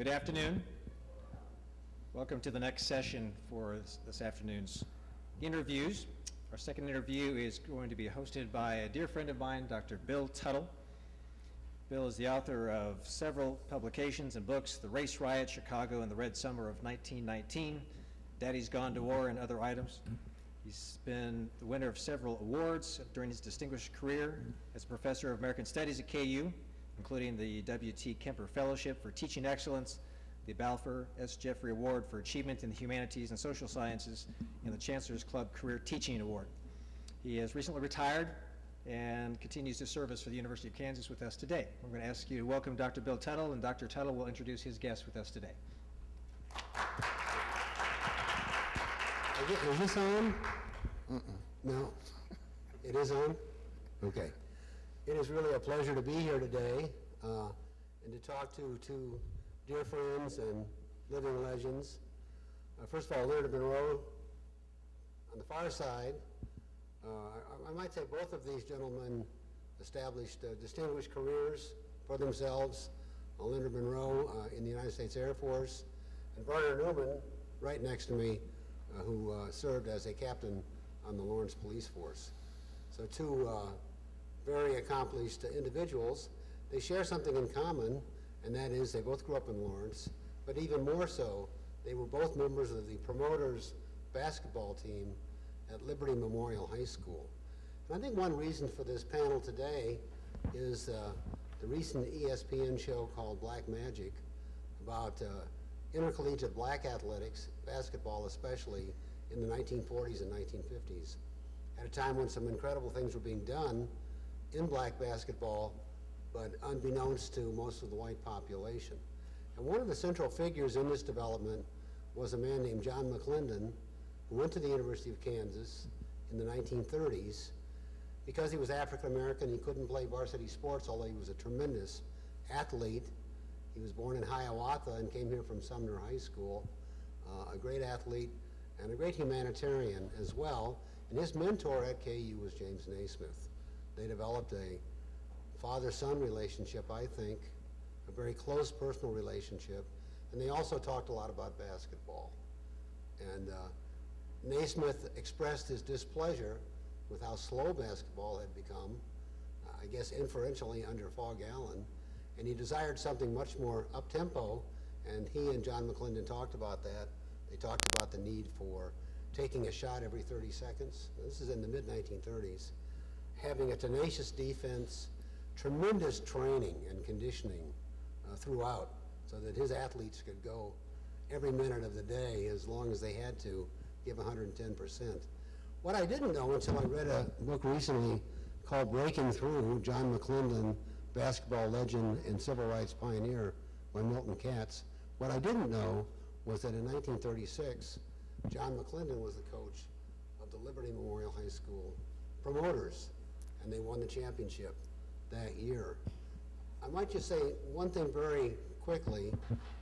Good afternoon. Welcome to the next session for this afternoon's interviews. Our second interview is going to be hosted by a dear friend of mine, Dr. Bill Tuttle. Bill is the author of several publications and books, The Race Riot, Chicago and the Red Summer of 1919, Daddy's Gone to War, and other items. He's been the winner of several awards during his distinguished career as a professor of American Studies at KU, including the W.T. Kemper Fellowship for Teaching Excellence, the Balfour S. Jeffrey Award for Achievement in the Humanities and Social Sciences, and the Chancellor's Club Career Teaching Award. He has recently retired and continues to service for the University of Kansas with us today. We're going to ask you to welcome Dr. Bill Tuttle, and Dr. Tuttle will introduce his guest with us today. Is this on? No? It is on? Okay. It is really a pleasure to be here today and to talk to two dear friends and living legends. First of all, Emeritus Monroe on the far side. I might say both of these gentlemen established distinguished careers for themselves. Emeritus Monroe in the United States Air Force, and Verner Newman right next to me, who served as a captain on the Lawrence Police Force. So two very accomplished individuals. They share something in common, and that is they both grew up in Lawrence, but even more so, they were both members of the promoters basketball team at Liberty Memorial High School. And I think one reason for this panel today is the recent ESPN show called Black Magic about intercollegiate black athletics, basketball especially, in the 1940s and 1950s, at a time when some incredible things were being done in black basketball, but unbeknownst to most of the white population. And one of the central figures in this development was a man named John McClendon, who went to the University of Kansas in the 1930s. Because he was African American, he couldn't play varsity sports, although he was a tremendous athlete. He was born in Hiawatha and came here from Sumner High School, a great athlete and a great humanitarian as well. And his mentor at KU was James Naismith. They developed a father-son relationship, I think, a very close personal relationship, and they also talked a lot about basketball. And Naismith expressed his displeasure with how slow basketball had become, I guess inferentially under Fog Allen, and he desired something much more up-tempo, and he and John McClendon talked about that. They talked about the need for taking a shot every 30 seconds. This is in the mid-1930s. Having a tenacious defense, tremendous training and conditioning throughout, so that his athletes could go every minute of the day as long as they had to give 110%. What I didn't know until I read a book recently called Breaking Through, John McClendon, Basketball Legend and Civil Rights Pioneer by Milton Katz. What I didn't know was that in 1936, John McClendon was the coach of the Liberty Memorial High School promoters, and they won the championship that year. I might just say one thing very quickly.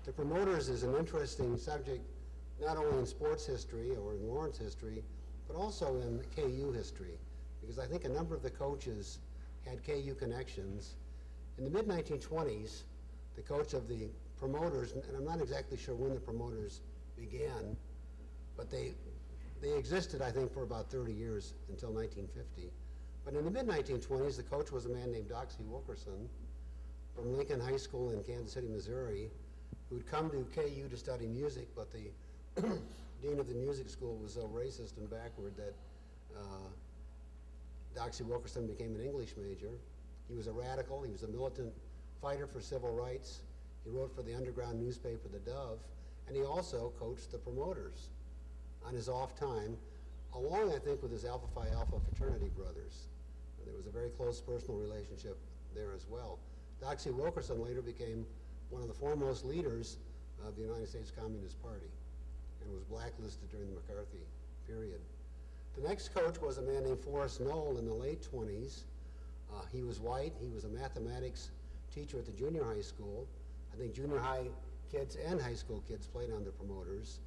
The promoters is an interesting subject, not only in sports history or in Lawrence history, but also in KU history, because I think a number of the coaches had KU connections. In the mid-1920s, the coach of the promoters, and I'm not exactly sure when the promoters began, but they existed, I think, for about 30 years until 1950. But in the mid-1920s, the coach was a man named Doxy Wilkerson from Lincoln High School in Kansas City, Missouri, who'd come to KU to study music, but the dean of the music school was so racist and backward that Doxy Wilkerson became an English major. He was a radical. He was a militant fighter for civil rights. He wrote for the underground newspaper, The Dove, and he also coached the promoters on his off time, along, I think, with his Alpha Phi Alpha fraternity brothers. And there was a very close personal relationship there as well. Doxy Wilkerson later became one of the foremost leaders of the United States Communist Party and was blacklisted during the McCarthy period. The next coach was a man named Forrest Knoll in the late 20s. He was white. He was a mathematics teacher at the junior high school. I think junior high kids and high school kids played under promoters.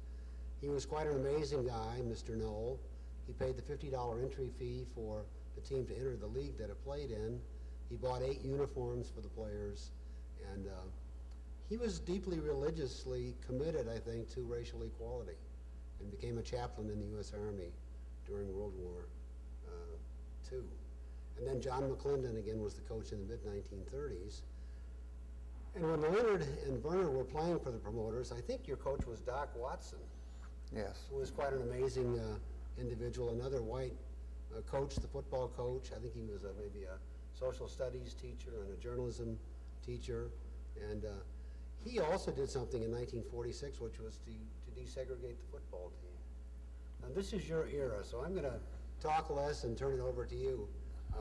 He was quite an amazing guy, Mr. Knoll. He paid the $50 entry fee for the team to enter the league that it played in. He bought 8 uniforms for the players, and he was deeply religiously committed, I think, to racial equality, and became a chaplain in the U.S. Army during World War II. And then John McClendon, again, was the coach in the mid-1930s. And when Leonard and Verner were playing for the promoters, I think your coach was Doc Watson. Yes. Who was quite an amazing individual, another white coach, the football coach. I think he was maybe a social studies teacher and a journalism teacher. And he also did something in 1946, which was to desegregate the football team. Now this is your era, so I'm going to talk less and turn it over to you.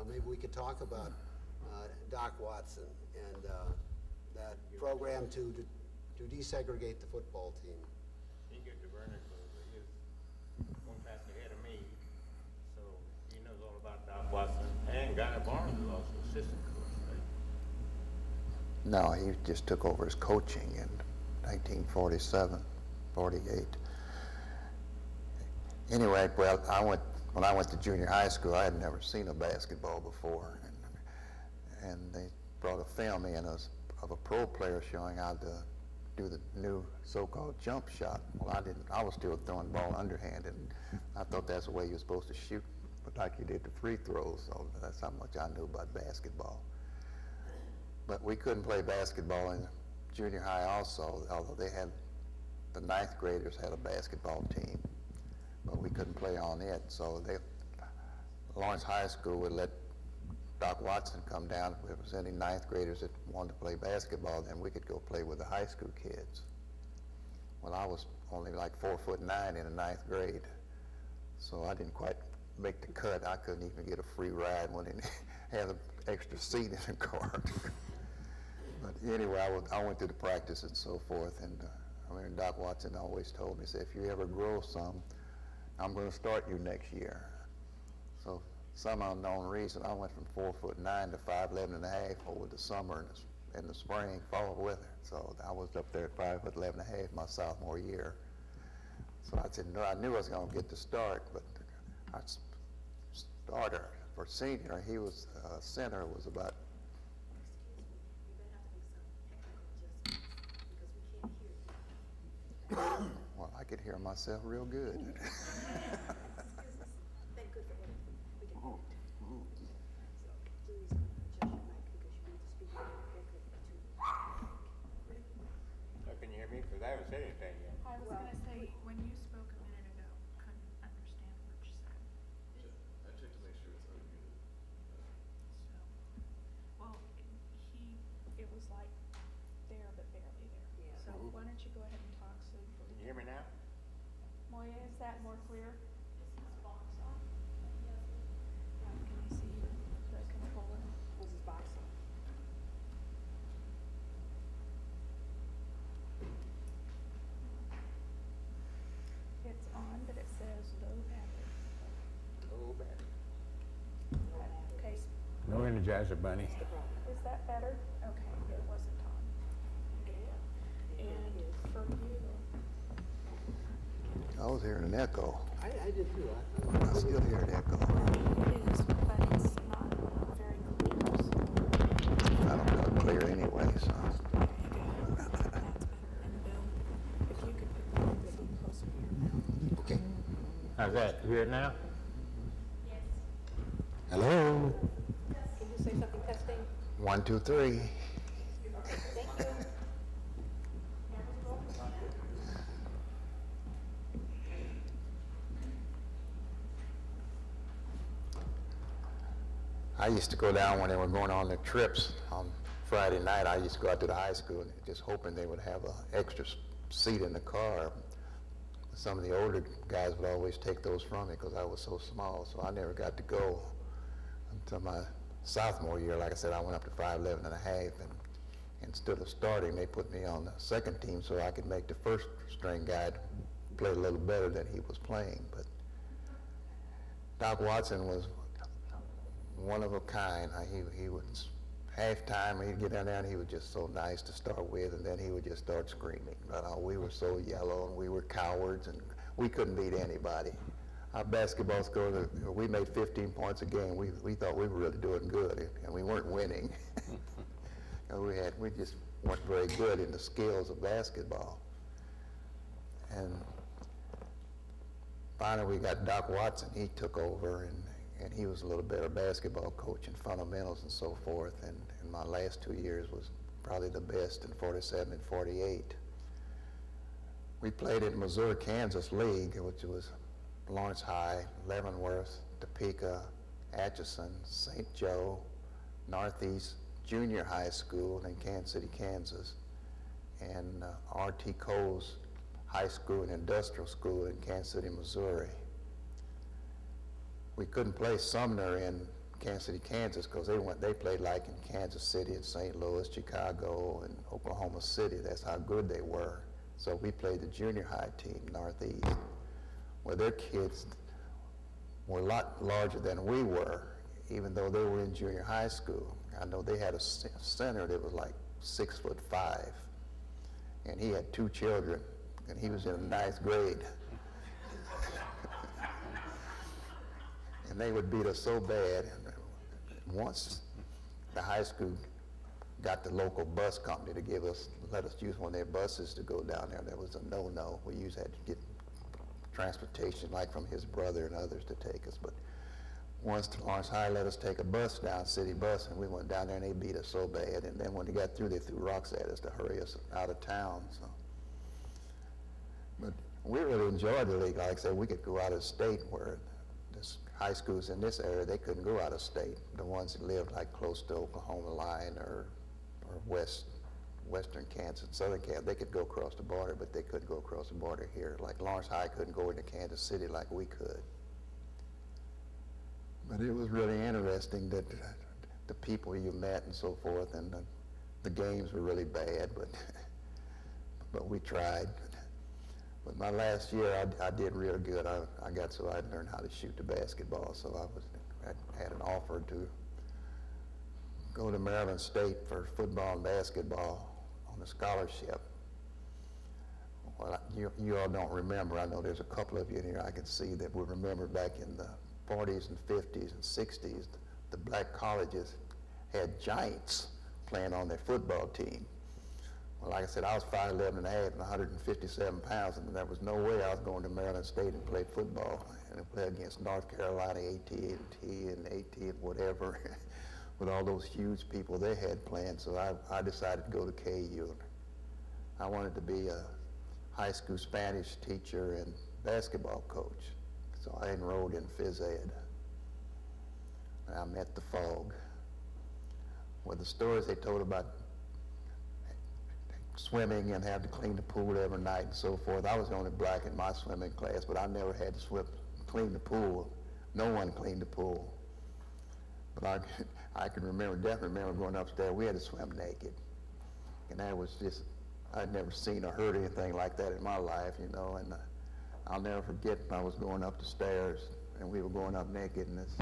Maybe we could talk about Doc Watson and that program to desegregate the football team. He get the Verner Club, but he was one class ahead of me, so he knows all about Doc Watson. And Guy Barnes was also assistant coach, right? No, he just took over his coaching in 1947, 48. Anyway, well, when I went to junior high school, I had never seen a basketball before, and they brought a film in of a pro player showing how to do the new so-called jump shot. Well, I was still throwing the ball underhand, and I thought that's the way you're supposed to shoot, but like you did the free throws, so that's how much I knew about basketball. But we couldn't play basketball in junior high also, although the ninth graders had a basketball team, but we couldn't play on it. So Lawrence High School would let Doc Watson come down. If there was any ninth graders that wanted to play basketball, then we could go play with the high school kids. Well, I was only like 4'9" in the ninth grade, so I didn't quite make the cut. I couldn't even get a free ride when they had an extra seat in the car. But anyway, I went through the practice and so forth, and I mean, Doc Watson always told me, said, if you ever grow some, I'm going to start you next year. So some unknown reason, I went from 4'9" to 5'11" and a half over the summer and the spring, fall weather. So I was up there at 5'11" and a half my sophomore year. So I said, no, I knew I was going to get the start, but our starter for senior, he was center, was about. Well, I could hear myself real good. Can you hear me? Because I haven't said anything yet. I was going to say, when you spoke a minute ago, couldn't understand what you said. I checked to make sure it's unmuted. Well, it was like there, but barely there. Yeah. So why don't you go ahead and talk so Can you hear me now? Moya, is that more clear? Can you see the controller? This is box on. It's on, but it says low battery. Oh, bad. Okay, No Energizer Bunny. is that better? Okay, it wasn't on. And for you, I was hearing an echo. I did too. I still hear an echo. it is, but it's not very clear, so. I don't know clear anyway, so. There you go. That's better. And Bill, if you could put the seat closer to your mouth. Okay. How's that? You hear it now? Hello. Can you say something, testing? 1, 2, 3. Thank you. I used to go down when they were going on the trips on Friday night. I used to go out to the high school and just hoping they would have an extra seat in the car. Some of the older guys would always take those from me because I was so small, so I never got to go until my sophomore year. Like I said, I went up to 5'11" and a half, and instead of starting, they put me on the second team so I could make the first string guy play a little better than he was playing. But Doc Watson was one of a kind. He would, halftime, he'd get down there and he was just so nice to start with, and then he would just start screaming. But we were so yellow and we were cowards and we couldn't beat anybody. Our basketball score, we made 15 points a game. We thought we were really doing good, and we weren't winning. we just weren't very good in the skills of basketball. And finally we got Doc Watson. He took over, and he was a little better basketball coach in fundamentals and so forth. And my last 2 years was probably the best in 47 and 48. We played in Missouri, Kansas League, which was Lawrence High, Leavenworth, Topeka, Atchison, St. Joe, Northeast Junior High School in Kansas City, Kansas, and R.T. Cole's High School and Industrial School in Kansas City, Missouri. We couldn't play Sumner in Kansas City, Kansas, because they played like in Kansas City and St. Louis, Chicago, and Oklahoma City. That's how good they were. So we played the junior high team, Northeast, where their kids were a lot larger than we were, even though they were in junior high school. I know they had a center that was like 6'5", and he had 2 children, and he was in the 9th grade. And they would beat us so bad. And once the high school got the local bus company to let us use one of their buses to go down there, that was a no-no. We usually had to get transportation like from his brother and others to take us. But once Lawrence High let us take a bus down, city bus, and we went down there and they beat us so bad. And then when they got through, they threw rocks at us to hurry us out of town. So, but we really enjoyed the league. Like I said, we could go out of state, where this high schools in this area, they couldn't go out of state. The ones that lived like close to Oklahoma line or western Kansas, southern Kansas, they could go across the border, but they couldn't go across the border here. Like Lawrence High couldn't go into Kansas City like we could. But it was really interesting that the people you met and so forth, and the games were really bad, but we tried. But my last year, I did real good. I got so I learned how to shoot the basketball, so I had an offer to go to Maryland State for football and basketball on a scholarship. Well, you all don't remember. I know there's a couple of you in here I can see that will remember back in the 40s and 50s and 60s, the black colleges had giants playing on their football team. Well, like I said, I was 5'11" and a half and 157 pounds, and there was no way I was going to Maryland State and play football and play against North Carolina, AT&T and AT and whatever, with all those huge people they had playing. So I decided to go to KU. I wanted to be a high school Spanish teacher and basketball coach. So I enrolled in phys ed. And I met the fog. Well, the stories they told about swimming and having to clean the pool every night and so forth. I was the only black in my swimming class, but I never had to clean the pool. No one cleaned the pool. But I can definitely remember going upstairs. We had to swim naked. And that was just, I'd never seen or heard anything like that in my life, you know. And I'll never forget, I was going up the stairs and we were going up naked, and this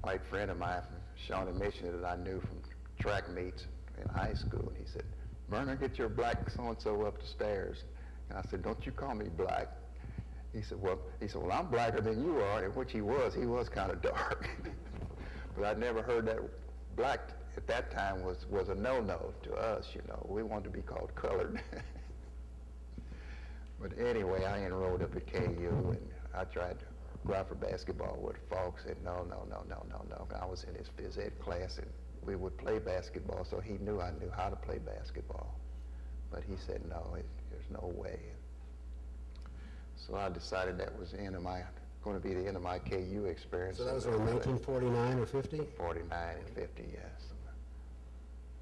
white friend of mine, Shawnee Missionary, that I knew from track meets in high school, and he said, "Verner, get your black so-and-so up the stairs." And I said, "Don't you call me black." He said, well, I'm blacker than you are, and which he was kind of dark. But I never heard that black at that time was a no-no to us, you know. We wanted to be called colored. But anyway, I enrolled up at KU, and I tried to go out for basketball with folks. Said, no. I was in his phys ed class, and we would play basketball, so he knew I knew how to play basketball. But he said, no, there's no way. So I decided that was going to be the end of my KU experience. So that was in 1949 or 50? 49 and 50, yes.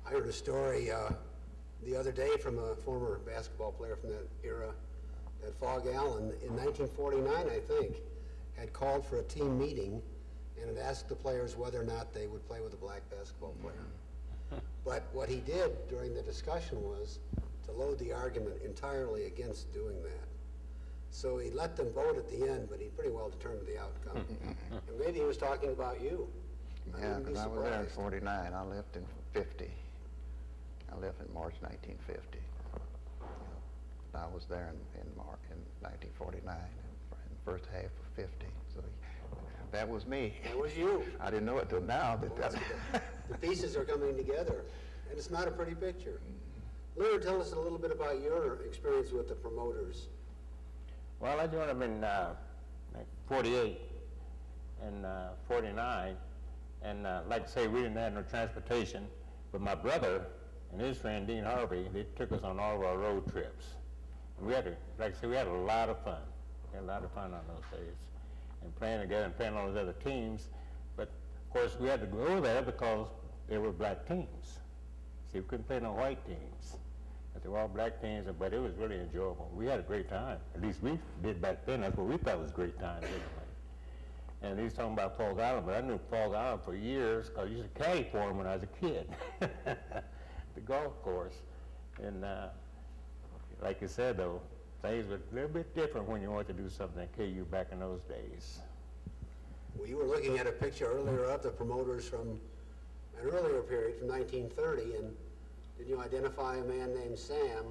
I heard a story the other day from a former basketball player from that era, that Fog Allen, in 1949, I think, had called for a team meeting and had asked the players whether or not they would play with a black basketball player. But what he did during the discussion was to load the argument entirely against doing that. So he let them vote at the end, but he pretty well determined the outcome. And maybe he was talking about you. Yeah, because I was there in 49. I left in 50. I left in March 1950. I was there in 1949, in the first half of 50. So that was me. That was you. I didn't know it till now. The pieces are coming together. And it's not a pretty picture. Leonard, tell us a little bit about your experience with the promoters. Well, I joined them in like 48 and 49, and like I say, we didn't have no transportation, but my brother and his friend Dean Harvey, they took us on all of our road trips. And we had to, like I say, we had a lot of fun. We had a lot of fun on those days, and playing together and playing on those other teams. But of course, we had to go there because they were black teams. See, we couldn't play no white teams. But they were all black teams, but it was really enjoyable. We had a great time. At least we did back then. That's what we thought was great times anyway. And he was talking about Falls Island, but I knew Falls Island for years because I used to caddy for him when I was a kid. The golf course. And like you said, though, things were a little bit different when you wanted to do something at KU back in those days. Well, you were looking at a picture earlier of the promoters from an earlier period, from 1930, and did you identify a man named Sam,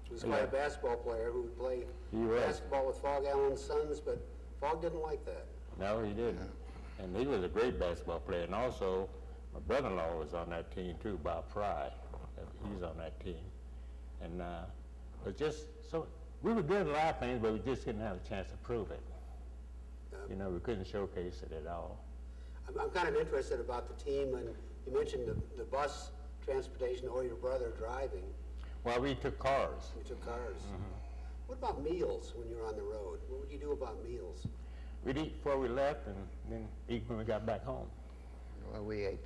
who's quite a basketball player, who would play basketball with Fogg Allen's sons, but Fogg didn't like that. No, he didn't. And he was a great basketball player. And also, my brother-in-law was on that team too, Bob Fry. He's on that team. And but just, so, we were good at a lot of things, but we just didn't have a chance to prove it. You know, we couldn't showcase it at all. I'm kind of interested about the team, and you mentioned the bus transportation or your brother driving. Well, we took cars. You took cars. What about meals when you were on the road? What would you do about meals? We'd eat before we left and then eat when we got back home. Well, we ate.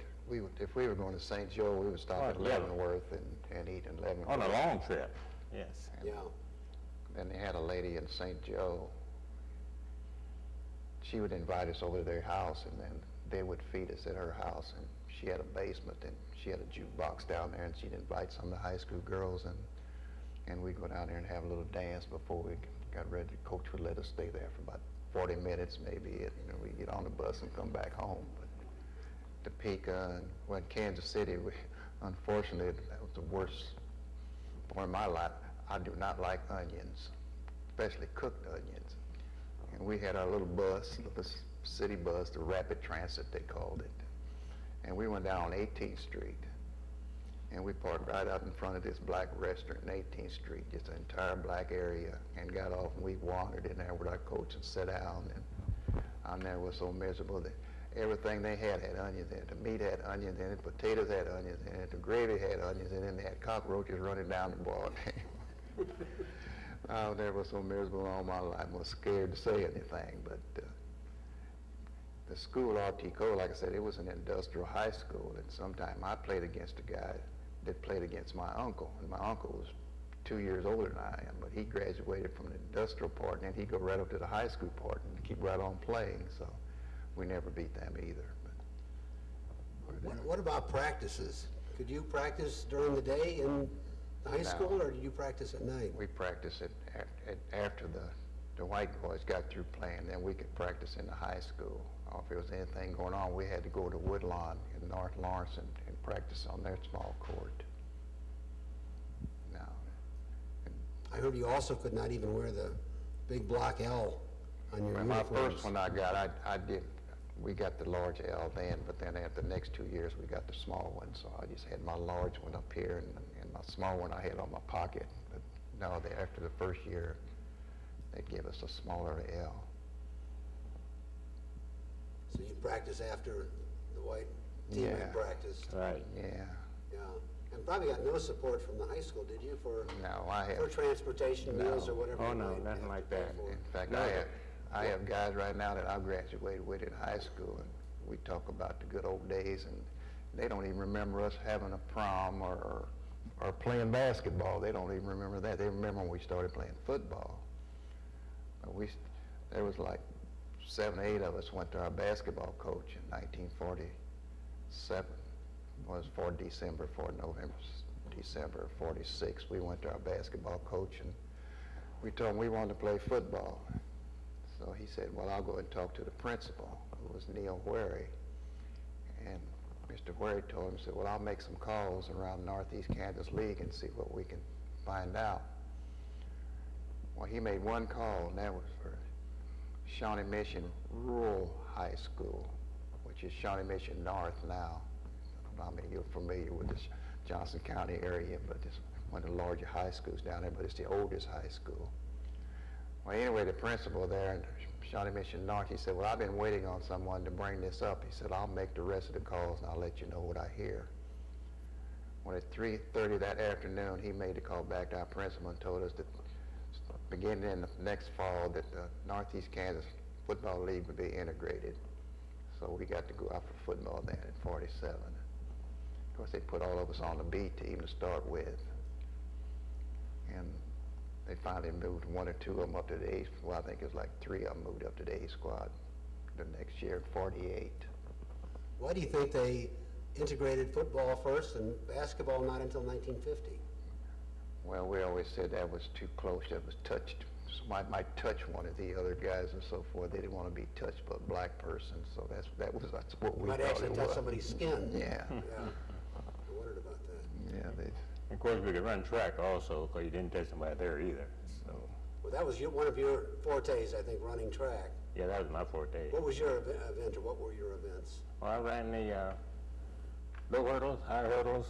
If we were going to St. Joe, we would stop at Leavenworth and eat in Leavenworth. On a long trip, yes. Yeah. Then they had a lady in St. Joe. She would invite us over to their house, and then they would feed us at her house. And she had a basement, and she had a jukebox down there, and she'd invite some of the high school girls, and we'd go down there and have a little dance before we got ready. The coach would let us stay there for about 40 minutes, maybe. We'd get on the bus and come back home. But Topeka and well, Kansas City, unfortunately, that was the worst part of my life. I do not like onions, especially cooked onions. And we had our little bus, the city bus, the Rapid Transit, they called it. And we went down on 18th Street. And we parked right out in front of this black restaurant on 18th Street, just an entire black area, and got off, and we wandered in there with our coach and sat down. And I never was so miserable that everything they had onions in it. The meat had onions in it, potatoes had onions in it, the gravy had onions in it, and they had cockroaches running down the board. I never was so miserable all my life. I was scared to say anything, but the school, RT like I said, it was an industrial high school, and sometime I played against a guy that played against my uncle, and my uncle was 2 years older than I am, but he graduated from the industrial part, and then he'd go right up to the high school part and keep right on playing, so we never beat them either. What about practices? Could you practice during the day in the high school, or did you practice at night? We practiced it after the white boys got through playing, then we could practice in the high school. Or if there was anything going on, we had to go to Woodlawn in North Lawrence and practice on their small court. Now, I heard you also could not even wear the big block L on your my uniforms. first one I got, I did. We got the large L then, but then after the next 2 years, we got the small one. So I just had my large one up here, and my small one I had on my pocket. But no, after the first year, they gave us a smaller L. So you practice after the white team had practiced. Right. Yeah. Yeah. And probably got no support from the high school, did you, for No, transportation, meals, or whatever? Oh, you no, might nothing have like to pay that. for? In fact, No. I have guys right now that I graduated with in high school, and we talk about the good old days, and they don't even remember us having a prom or playing basketball. They don't even remember that. They remember when we started playing football. But there was like 7 or 8 of us went to our basketball coach in 1947. Was for December, December 46. We went to our basketball coach, and we told him we wanted to play football. So he said, well, I'll go and talk to the principal, who was Neil Wherry. And Mr. Wherry told him, said, well, I'll make some calls around Northeast Kansas League and see what we can find out. Well, he made one call, and that was for Shawnee Mission Rural High School, which is Shawnee Mission North now. I mean, you're familiar with Johnson County area, but it's one of the larger high schools down there, but it's the oldest high school. Well, anyway, the principal there in Shawnee Mission North, he said, well, I've been waiting on someone to bring this up. He said, I'll make the rest of the calls and I'll let you know what I hear. Well, at 3:30 that afternoon, he made the call back to our principal and told us that beginning in the next fall that the Northeast Kansas Football League would be integrated. So we got to go out for football then in 47. Of course, they put all of us on the B team to start with. And they finally moved one or two of them up to the A. Well, I think it was like three of them moved up to the A squad the next year, 48. Why do you think they integrated football first and basketball not until 1950? Well, we always said that was too close. That was touched. Somebody might touch one of the other guys and so forth. They didn't want to be touched by a black person, so that's what we Might thought actually it touch was. somebody's skin. Yeah. Yeah. I wondered about that. Yeah. Of course, we could run track also, because you didn't touch somebody there either, so. Well, that was one of your fortes, I think, running track. Yeah, that was my forte. What was your event, or what were your events? Well, I ran the low hurdles, high hurdles.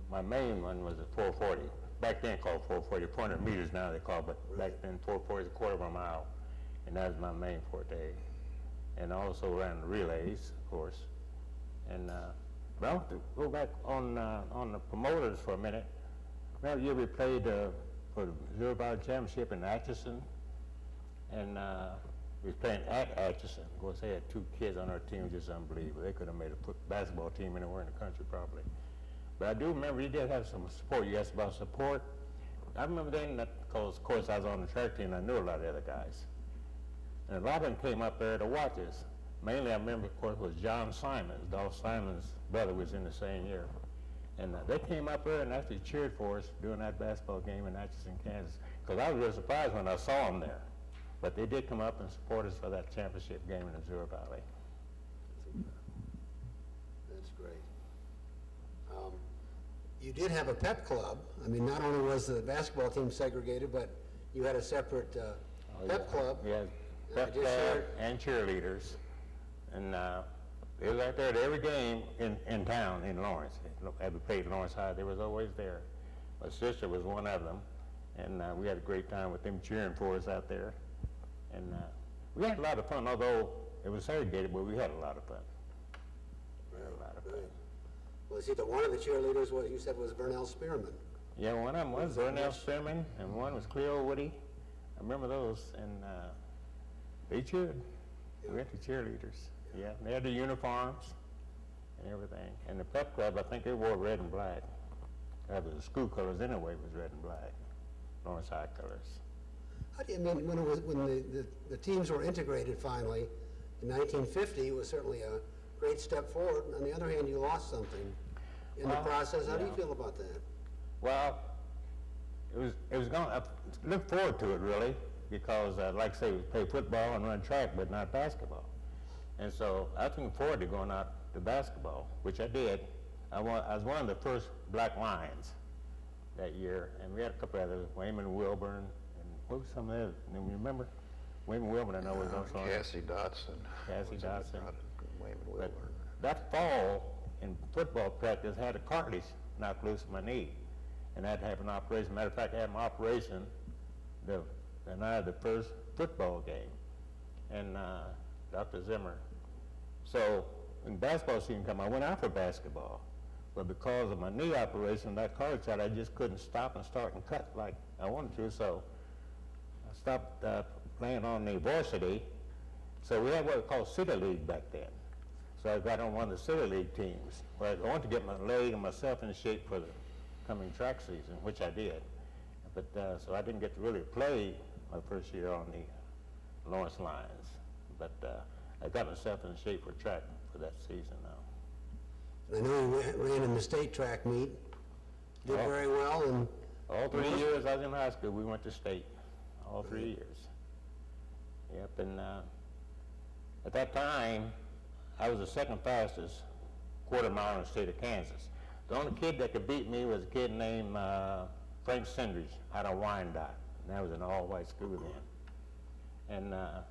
My main one was the 440. Back then called 440, 400 meters now they call, but back then 440 is a quarter of a mile, and that was my main forte. And I also ran the relays, of course. And but I want to go back on the promoters for a minute. That year we played for the Zero Valley Championship in Atchison, and we was playing at Atchison. Of course, they had two kids on our team, just unbelievable. They could have made a basketball team anywhere in the country probably. But I do remember he did have some support. You asked about support. I remember then that, because of course I was on the track team, I knew a lot of the other guys. And a lot of them came up there to watch us. Mainly I remember, of course, was John Simons. Dolph Simons' brother was in the same year. And they came up there and actually cheered for us during that basketball game in Atchison, Kansas. Because I was really surprised when I saw them there. But they did come up and support us for that championship game in the Missouri Valley. That's great. You did have a pep club. I mean, not only was the basketball team segregated, but you had a separate pep club. We had pep just club heard- and cheerleaders. And they was out there at every game in town in Lawrence. Had we played Lawrence High, they was always there. My sister was one of them. And we had a great time with them cheering for us out there. And we had a lot of fun, although it was segregated, but we had a lot of fun. We had a lot of fun. Right. Well, see, one of the cheerleaders was, you said, was Vernell Spearman. Yeah, one of them was Vernell Spearman, and one was Cleo Woody. I remember those, and they cheered. We had the cheerleaders. Yeah, they had the uniforms and everything. And the pep club, I think they wore red and black. That was the school colors anyway, was red and black. Lawrence High colors. How do you, I mean, when the teams were integrated finally in 1950, it was certainly a great step forward. On the other hand, you lost something in the Well, process. How do you yeah. feel about that? Well, it was going. I look forward to it really, because like I say, we play football and run track, but not basketball. And so I was looking forward to going out to basketball, which I did. I was one of the first black Lions that year, and we had a couple others, Wayman Wilburn, and what was some of the others? Do you remember? Wayman Wilburn, I know, was also on it. Cassie Dotson. Cassie Dotson. Wayman But Wilburn. that fall in football practice, I had a cartilage knocked loose in my knee, and I had to have an operation. Matter of fact, I had my operation and I had the first football game, and Dr. Zimmer. So when basketball season came, I went out for basketball, but because of my knee operation, that cartilage out, I just couldn't stop and start and cut like I wanted to. So I stopped playing on the varsity. So we had what we called City League back then. So I got on one of the City League teams. Well, I wanted to get my leg and myself in shape for the coming track season, which I did. But so I didn't get to really play my first year on the Lawrence Lions. But I got myself in shape for track for that season now. I know you ran in the state track meet, did Oh. very well, and All 3 years I was in high school, we went to state. All 3 years. Yep, and at that time, I was the second fastest quarter mile in the state of Kansas. The only kid that could beat me was a kid named Frank Sindridge out of Wyandotte. And that was an all-white school then. And of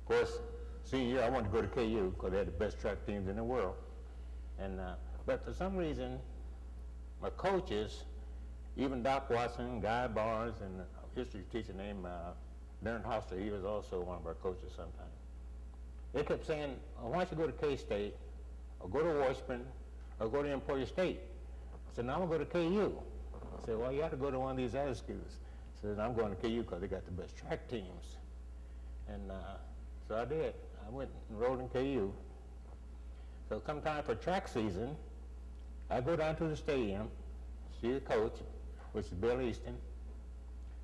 course, senior year I wanted to go to KU because they had the best track teams in the world. And but for some reason, my coaches, even Doc Watson, Guy Barnes, and a history teacher named Darren Hoster, he was also one of our coaches sometimes. They kept saying, oh, why don't you go to K-State, or go to Washburn, or go to Emporia State? I said, no, I'm going to go to KU. I said, well, you have to go to one of these other schools. I said, I'm going to KU because they got the best track teams. And so I did. I went and enrolled in KU. So come time for track season, I go down to the stadium, see the coach, which is Bill Easton,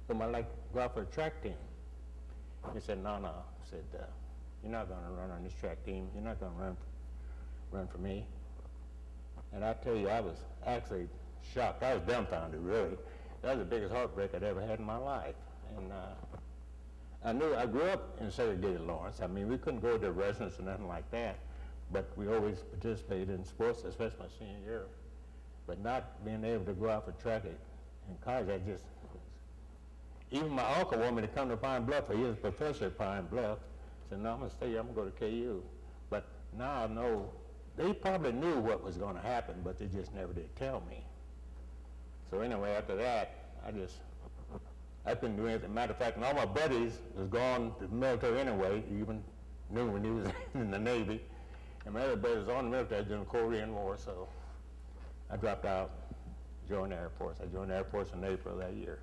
whom I like to go out for a track team. He said, no. I said, you're not going to run on this track team. You're not going to run for me. And I tell you, I was actually shocked. I was dumbfounded, really. That was the biggest heartbreak I'd ever had in my life. And I grew up in segregated Lawrence. I mean, we couldn't go to residence or nothing like that, but we always participated in sports, especially my senior year. But not being able to go out for track in college, even my uncle wanted me to come to Pine Bluff. He was a professor at Pine Bluff. I said, no, I'm going to stay here. I'm going to go to KU. But now I know they probably knew what was going to happen, but they just never did tell me. So anyway, after that, I couldn't do anything. Matter of fact, and all my buddies was gone to the military anyway, even knew when he was in the Navy. And my other buddies was on the military during the Korean War, so I dropped out, joined the Air Force. I joined the Air Force in April of that year.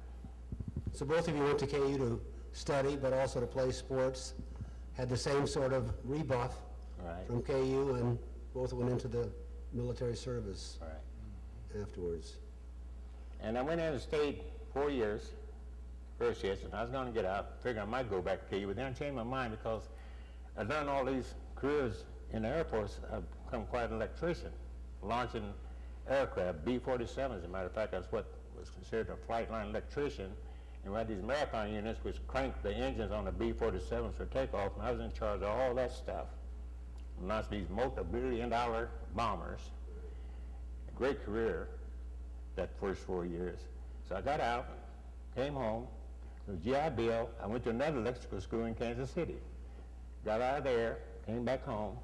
So both of you went to KU to study, but also to play sports, had the same sort of rebuff Right. from KU, and both went into the military service Right. afterwards. And I went in the state 4 years, first year, and I was going to get out, figuring I might go back to KU, but then I changed my mind because I've done all these careers in the Air Force. I've become quite an electrician, launching aircraft, B-47, as a matter of fact. That's what was considered a flight line electrician. And we had these marathon units which cranked the engines on the B-47s for takeoff, and I was in charge of all that stuff. Launched these multi-billion-dollar bombers. A great career that first 4 years. So I got out, came home, it was GI Bill. I went to another electrical school in Kansas City. Got out of there, came back home,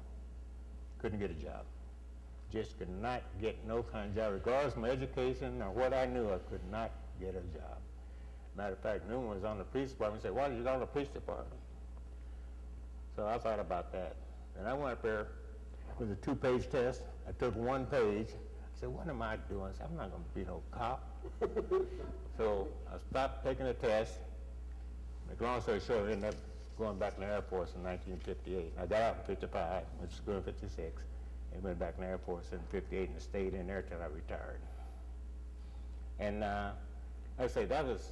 couldn't get a job. Just could not get no kind of job. Regardless of my education or what I knew, I could not get a job. Matter of fact, Newman was on the police department. He said, why did you go to the police department? So I thought about that. And I went up there with a 2-page test. I took 1 page. I said, what am I doing? I said, I'm not going to be no cop. So I stopped taking the test. Make a long story short, I ended up going back in the Air Force in 1958. I got out in 55, went to school in 56, and went back in the Air Force in 58 and stayed in there till I retired. And like I say, that was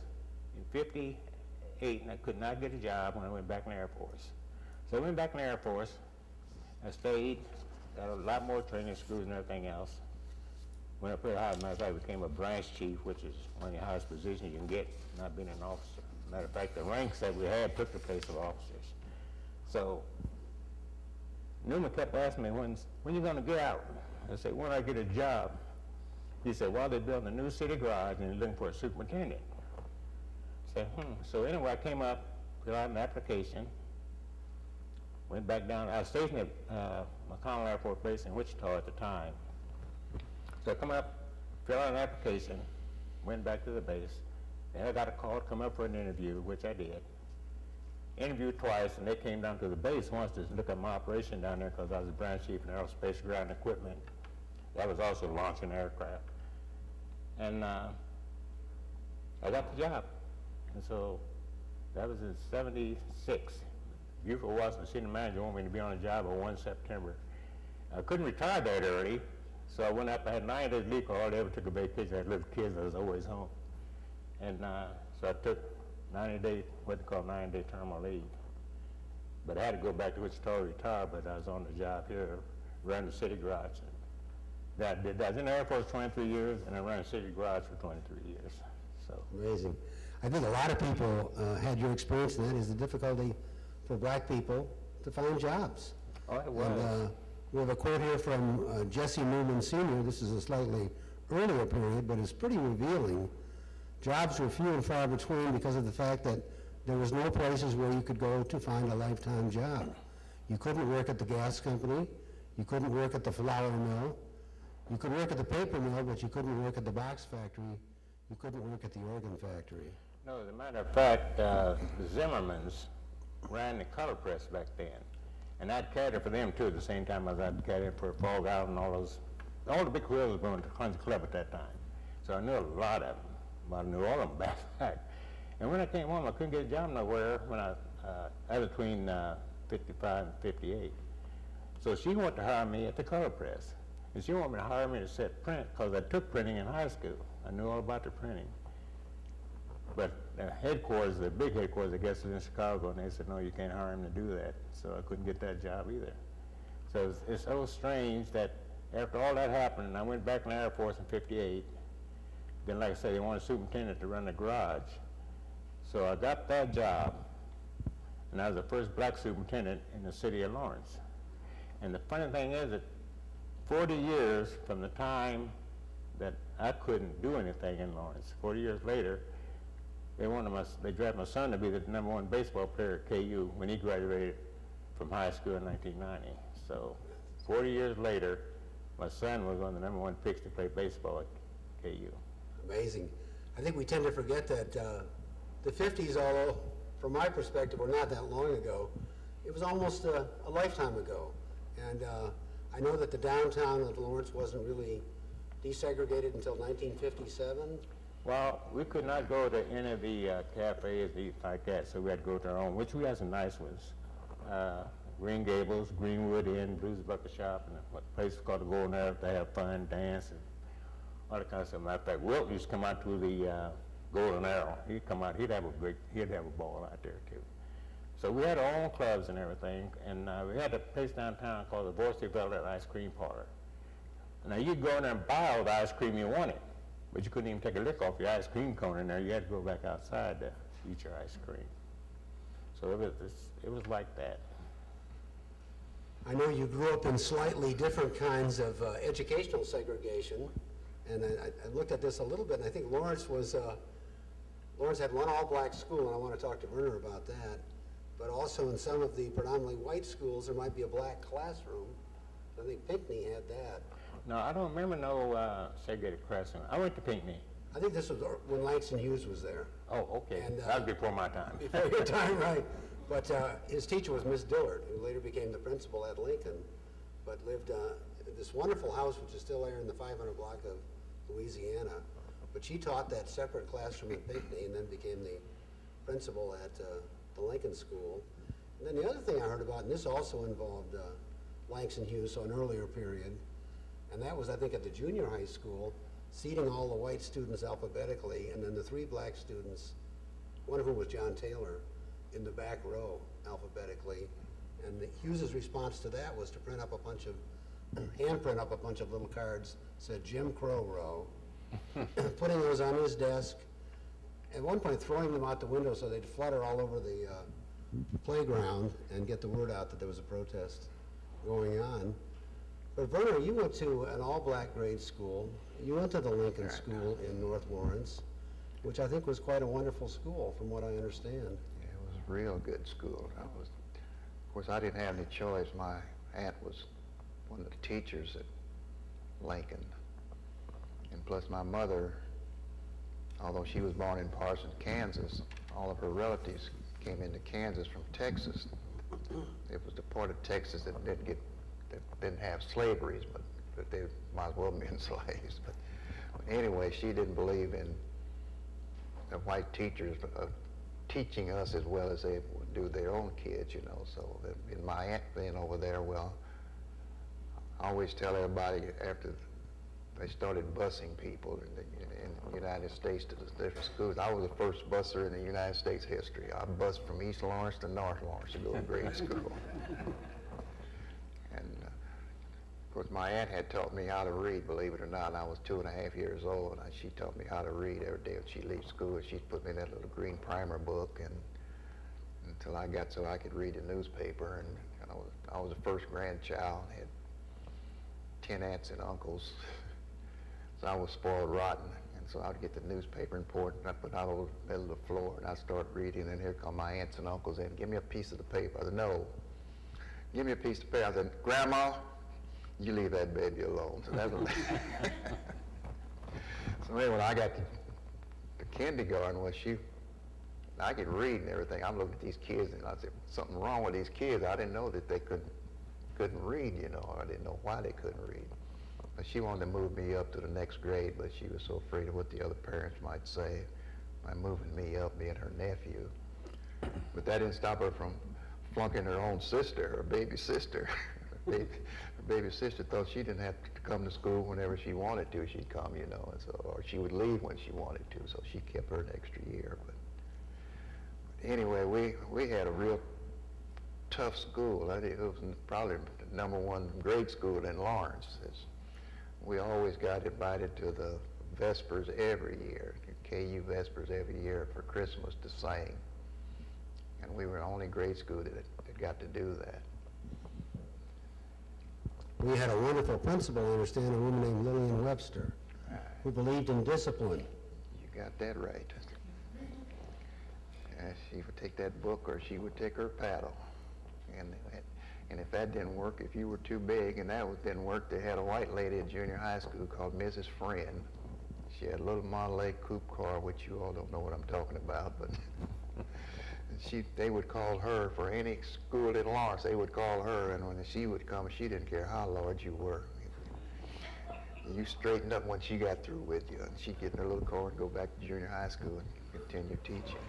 in 58, and I could not get a job when I went back in the Air Force. So I went back in the Air Force. I stayed, got a lot more training schools and everything else. Went up pretty high. Matter of fact, I became a branch chief, which is one of the highest positions you can get, not being an officer. Matter of fact, the ranks that we had took the place of officers. So Newman kept asking me, when you going to get out? I said, when I get a job. He said, well, they're building a new city garage and they're looking for a superintendent. I said, So anyway, I came up, filled out an application, went back down. I was stationed at McConnell Air Force Base in Wichita at the time. So I come up, filled out an application, went back to the base. Then I got a call to come up for an interview, which I did. Interviewed twice, and they came down to the base once to look at my operation down there because I was a branch chief in aerospace ground equipment. That was also launching aircraft. And I got the job. And so that was in 76. Buford Watson, the senior manager, wanted me to be on the job on 1 September. I couldn't retire that early, so I went up. I had 9 days leave. I hardly ever took a vacation. I had little kids. I was always home. And so I took 90-day, what they call 90-day terminal leave. But I had to go back to Wichita to retire, but I was on the job here, running the city garage. I was in the Air Force 23 years, and I ran the city garage for 23 years. So Amazing. I think a lot of people had your experience, and that is the difficulty for black people to find jobs. Oh, it was. And we have a quote here from Jesse Newman Sr. This is a slightly earlier period, but it's pretty revealing. Jobs were few and far between because of the fact that there was no places where you could go to find a lifetime job. You couldn't work at the gas company. You couldn't work at the flour mill. You could work at the paper mill, but you couldn't work at the box factory. You couldn't work at the organ factory. No, as a matter of fact, the Zimmermans ran the color press back then. And I'd cater for them too at the same time as I'd cater for Fog Island and all those. All the big wheels were in the Hunts Club at that time. So I knew a lot of them. But I knew all of them back. And when I came home, I couldn't get a job nowhere when I was between 55 and 58. So she wanted to hire me at the color press. And she wanted me to hire me to set print because I took printing in high school. I knew all about the printing. But the headquarters, the big headquarters, I guess, is in Chicago, and they said, no, you can't hire him to do that. So I couldn't get that job either. So it's so strange that after all that happened, and I went back in the Air Force in 58, then like I said, they wanted a superintendent to run the garage. So I got that job, and I was the first black superintendent in the city of Lawrence. And the funny thing is that 40 years from the time that I couldn't do anything in Lawrence, 40 years later, they drafted my son to be the #1 baseball player at KU when he graduated from high school in 1990. So 40 years later, my son was one of the #1 picks to play baseball at KU. Amazing. I think we tend to forget that the 50s, although from my perspective were not that long ago, it was almost a lifetime ago. And I know that the downtown of Lawrence wasn't really desegregated until 1957. Well, we could not go to any of the cafes and eat like that, so we had to go to our own, which we had some nice ones. Green Gables, Greenwood Inn, Blues Bucket Shop, and a place called the Golden Arrow to have fun, dance, and all that kind of stuff. Matter of fact, Wilt used to come out to the Golden Arrow. He'd come out, he'd have a ball out there too. So we had our own clubs and everything, and we had a place downtown called the Varsity Velvet Ice Cream Parlor. Now you'd go in there and buy all the ice cream you wanted, but you couldn't even take a lick off your ice cream cone in there. You had to go back outside to eat your ice cream. So it was like that. I know you grew up in slightly different kinds of educational segregation, and I looked at this a little bit, and I think Lawrence had one all-black school, and I want to talk to Verner about that, but also in some of the predominantly white schools, there might be a black classroom. I think Pinckney had that. No, I don't remember no segregated classroom. I went to Pinckney. I think this was when Langston Hughes was there. Oh, okay. And, that was before my time. Before your time, right. But his teacher was Miss Dillard, who later became the principal at Lincoln, but lived in this wonderful house, which is still there in the 500 block of Louisiana. But she taught that separate classroom at Pinckney and then became the principal at the Lincoln School. And then the other thing I heard about, and this also involved Langston Hughes, so an earlier period, and that was, I think, at the junior high school, seating all the white students alphabetically, and then the 3 black students, one of whom was John Taylor, in the back row alphabetically. And Hughes's response to that was to hand print up a bunch of little cards, said Jim Crow row, putting those on his desk, at one point throwing them out the window so they'd flutter all over the playground and get the word out that there was a protest going on. But Verner, you went to an all-black grade school. You went to the Lincoln School in North Lawrence, which I think was quite a wonderful school, from what I understand. Yeah, it was a real good school. Of course, I didn't have any choice. My aunt was one of the teachers at Lincoln. And plus my mother, although she was born in Parsons, Kansas, all of her relatives came into Kansas from Texas. It was the part of Texas that didn't have slaveries, but they might as well have been slaves. But anyway, she didn't believe in the white teachers teaching us as well as they would do their own kids, you know. So in my aunt being over there, well, I always tell everybody after they started busing people in the United States to the different schools, I was the first busser in the United States history. I bussed from East Lawrence to North Lawrence to go to grade school. And of course, my aunt had taught me how to read, believe it or not. I was 2.5 years old, and she taught me how to read every day when she leaves school. She'd put me in that little green primer book, and until I got so I could read the newspaper. And I was the first grandchild. I had 10 aunts and uncles, so I was spoiled rotten. And so I'd get the newspaper and pour it and I put it out over the middle of the floor, and I'd start reading, and here come my aunts and uncles in. Give me a piece of the paper. I said, no. Give me a piece of paper. I said, Grandma, You leave that baby alone. So that's what so anyway, when I got to kindergarten, I could read and everything. I'm looking at these kids and I said, something wrong with these kids. I didn't know that they couldn't read, you know. I didn't know why they couldn't read. But she wanted to move me up to the next grade, but she was so afraid of what the other parents might say by moving me up, being her nephew. But that didn't stop her from flunking her own sister, her baby sister. Her baby sister thought she didn't have to come to school whenever she wanted to. She'd come, you know, and so, or she would leave when she wanted to. So she kept her an extra year. But anyway, we had a real tough school. I think it was probably the #1 grade school in Lawrence. We always got invited to the Vespers every year, KU Vespers every year for Christmas to sing. And we were the only grade school that got to do that. We had a wonderful principal, I understand, a woman named Lillian Webster, who believed in discipline. You got that right. She would take that book or she would take her paddle. And if that didn't work, if you were too big and didn't work, they had a white lady at junior high school called Mrs. Friend. She had a little Model A coupe car, which you all don't know what I'm talking about, but they would call her for any school in Lawrence. They would call her, and when she would come, she didn't care how large you were. You straightened up when she got through with you, and she'd get in her little car and go back to junior high school and continue teaching.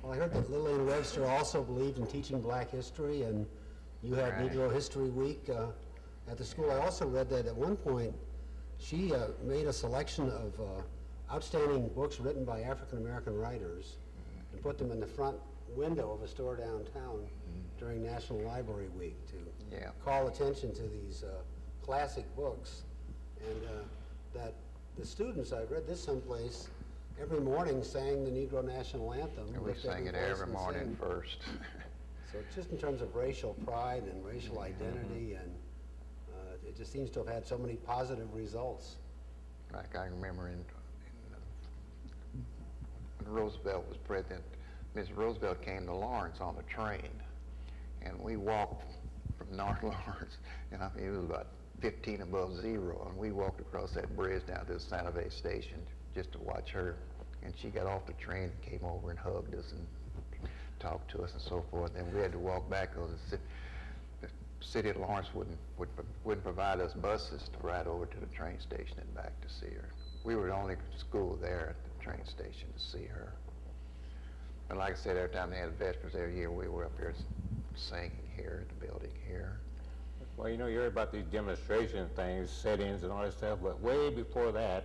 Well, I heard that Lillian Webster also believed in teaching black history, and you had Right. Negro History Week at the school. I also read that at one point she made a selection of outstanding books written by African-American writers and put them in the front window of a store downtown during National Library Week to call attention to these classic books. And that the students, I read this someplace, every morning sang the Negro National Anthem. And we sang it every morning first. So just in terms of racial pride and racial identity, and it just seems to have had so many positive results. Like I remember when Roosevelt was president, Mrs. Roosevelt came to Lawrence on the train, and we walked from North Lawrence, and I mean, it was about 15 above zero, and we walked across that bridge down to the Santa Fe station just to watch her. And she got off the train and came over and hugged us and talked to us and so forth. And we had to walk back because the city of Lawrence wouldn't provide us buses to ride over to the train station and back to see her. We were the only school there at the train station to see her. And like I said, every time they had Vespers every year, we were up here singing here at the building here. Well, you know, you heard about these demonstration things, sit-ins and all that stuff, but way before that,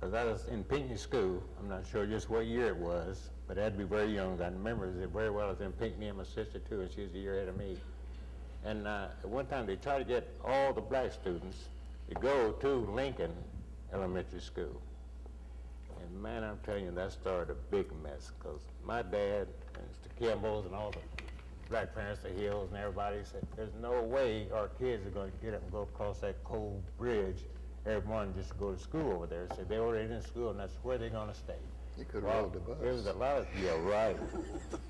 because I was in Pinckney School, I'm not sure just what year it was, but I had to be very young. I remember it very well. I was in Pinckney and my sister too, and she was a year ahead of me. And at one time they tried to get all the black students to go to Lincoln Elementary School. And man, I'm telling you, that started a big mess, because my dad and Mr. Kimball's and all the black parents, the Hills and everybody said, there's no way our kids are going to get up and go across that cold bridge every morning just to go to school over there. So they already in school, and that's where they're going to stay. You could have rode the bus. There was a lot of, yeah, right.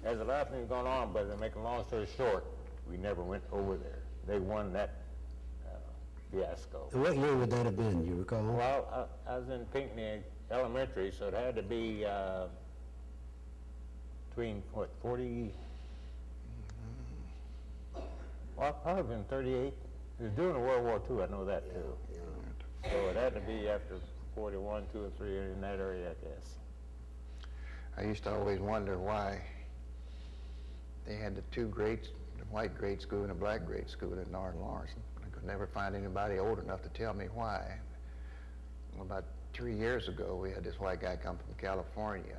There's a lot of things going on, but to make a long story short, we never went over there. They won that fiasco. And what year would that have been, do you recall? Well, I was in Pinckney Elementary, so it had to be between, what, 40? Well, probably been 38. It was during World War II, I know that too. So it had to be after 41, 2 or 3 in that area, I guess. I used to always wonder why they had the two grades, the white grade school and the black grade school in North Lawrence. I could never find anybody old enough to tell me why. Well, about 3 years ago, we had this white guy come from California,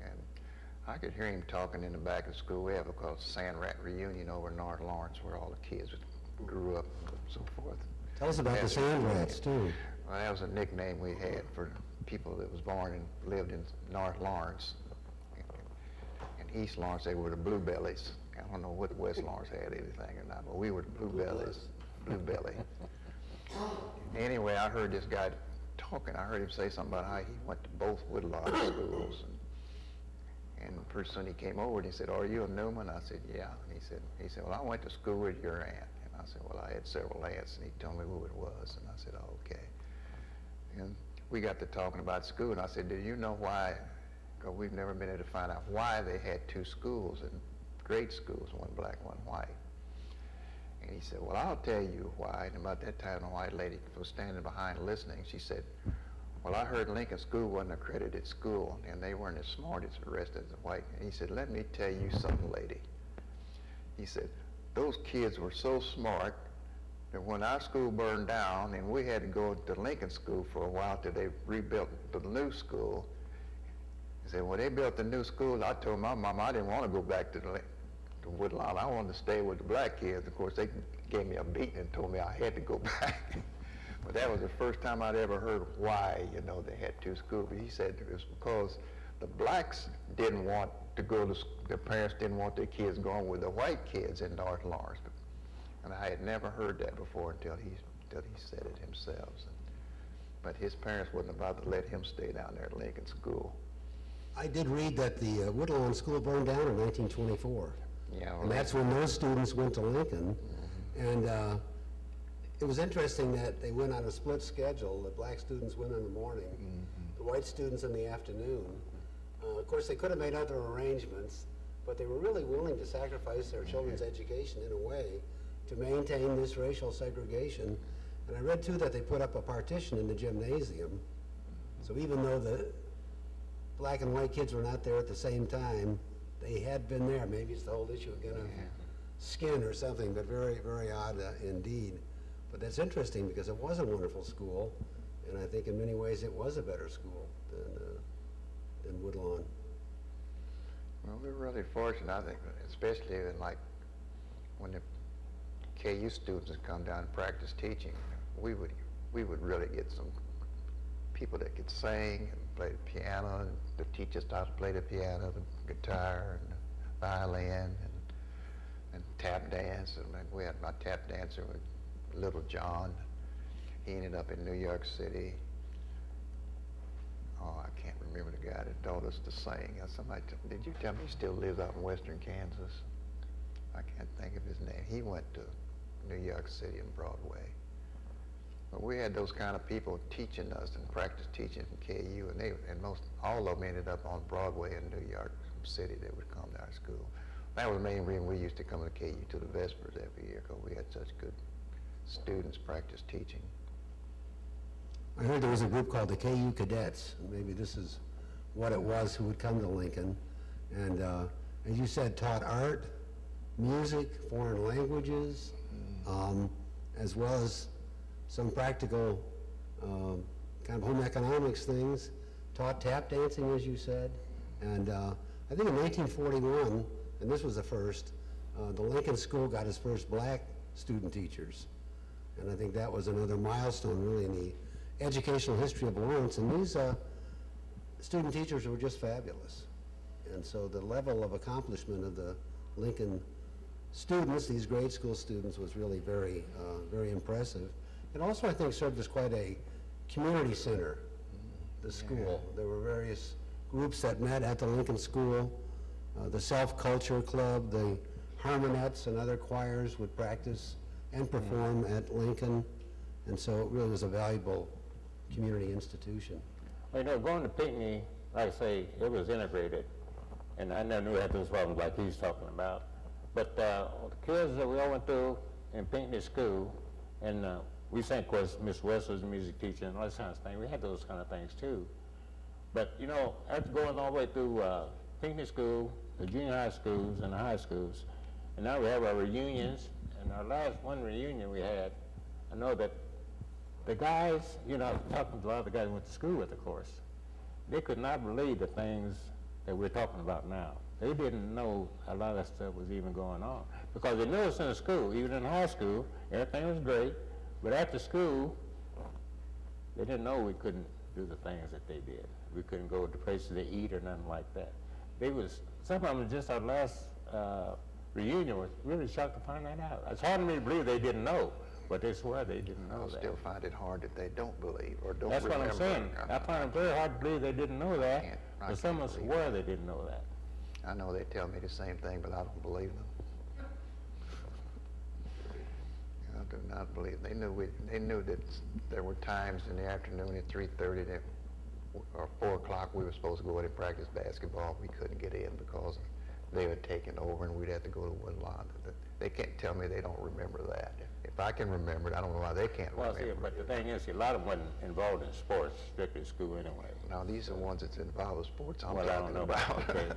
and I could hear him talking in the back of the school. We have a called Sand Rat Reunion over in North Lawrence, where all the kids grew up and so forth. Tell us about the Sand Rats, too. Well, that was a nickname we had for people that was born and lived in North Lawrence. In East Lawrence, they were the Blue Bellies. I don't know what West Lawrence had anything or not, but we were the Blue Bellies, Blue Belly. Anyway, I heard this guy talking. I heard him say something about how he went to both Woodloch schools. And pretty soon he came over and he said, "Are you a Newman?" I said, "Yeah." And he said, "Well, I went to school with your aunt." And I said, well, I had several aunts, and he told me who it was, and I said, oh, okay. And we got to talking about school, and I said, do you know why? Because we've never been able to find out why they had two schools, and grade schools, one black, one white. And he said, well, I'll tell you why. And about that time, the white lady was standing behind listening. She said, well, I heard Lincoln School wasn't an accredited school, and they weren't as smart as the rest of the white. And he said, let me tell you something, lady. He said, those kids were so smart that when our school burned down and we had to go to Lincoln School for a while till they rebuilt the new school, he said, when they built the new school, I told my mom I didn't want to go back to Woodlawn. I wanted to stay with the black kids. Of course, they gave me a beating and told me I had to go back. But that was the first time I'd ever heard why, you know, they had two schools. But he said it was because the blacks didn't want to go to, their parents didn't want their kids going with the white kids in North Lawrence. And I had never heard that before until he said it himself. But his parents wasn't about to let him stay down there at Lincoln School. I did read that the Woodlawn School burned down in 1924. Yeah, And that's when those students went to Lincoln. And it was interesting that they went on a split schedule. The black students went in the morning, the white students in the afternoon. Of course, they could have made other arrangements, but they were really willing to sacrifice their children's education in a way to maintain this racial segregation. And I read too that they put up a partition in the gymnasium. So even though the black and white kids were not there at the same time, they had been there. Maybe it's the whole issue again of skin or something, but very, very odd indeed. But that's interesting because it was a wonderful school, and I think in many ways it was a better school than Woodlawn. Well, we're really fortunate, I think, especially in like when the KU students would come down and practice teaching, we would really get some people that could sing and play the piano and to teach us how to play the piano, the guitar, and the violin, and tap dance. And like we had my tap dancer with Little John. He ended up in New York City. Oh, I can't remember the guy that taught us to sing. Did you tell me he still lives out in western Kansas? I can't think of his name. He went to New York City and Broadway. But we had those kind of people teaching us and practice teaching from KU, and all of them ended up on Broadway in New York City. They would come to our school. That was the main reason we used to come to KU to the Vespers every year, because we had such good students practice teaching. I heard there was a group called the KU Cadets. Maybe this is what it was who would come to Lincoln. And as you said, taught art, music, foreign languages, as well as some practical kind of home economics things, taught tap dancing, as you said. And I think in 1941, and this was the first, the Lincoln School got its first black student teachers. And I think that was another milestone really in the educational history of Lawrence. And these student teachers were just fabulous. And so the level of accomplishment of the Lincoln students, these grade school students, was really very, very impressive. It also, I think, served as quite a community center, the school. There were various groups that met at the Lincoln School. The Self-Culture Club, the Harmonettes and other choirs would practice and perform at Lincoln. And so it really was a valuable community institution. Well, you know, going to Pinckney, like I say, it was integrated. And I never knew we had those problems like he's talking about. But the kids that we all went through in Pinckney School, and we sang, of course, Miss West was a music teacher and all that kind of thing. We had those kind of things too. But, you know, after going all the way through Pinckney School, the junior high schools and the high schools, and now we have our reunions, and our last one reunion we had, I know that the guys, you know, talking to a lot of the guys we went to school with, of course, they could not believe the things that we're talking about now. They didn't know a lot of that stuff was even going on. Because they knew us in the school, even in high school, everything was great, but after school, they didn't know we couldn't do the things that they did. We couldn't go to places to eat or nothing like that. Some of them, just our last reunion, was really shocked to find that out. It's hard for me to believe they didn't know, but they swear they didn't know that. I still find it hard that they don't believe or don't That's remember. what I'm saying. I find it very hard to believe they didn't know that, I but some can't of us believe swear they didn't know that. I know they tell me the same thing, but I don't believe them. do not believe. They knew that there were times in the afternoon at 3:30 that, or 4 o'clock, we were supposed to go in and practice basketball. We couldn't get in because they had taken over and we'd have to go to Woodlawn. They can't tell me they don't remember that. If I can remember it, I don't know why they can't Well, remember see, but the thing is, a lot of them wasn't involved in sports, strictly school anyway. Now, these are ones that's involved with sports I'm Well, I don't talking know about. about that, okay.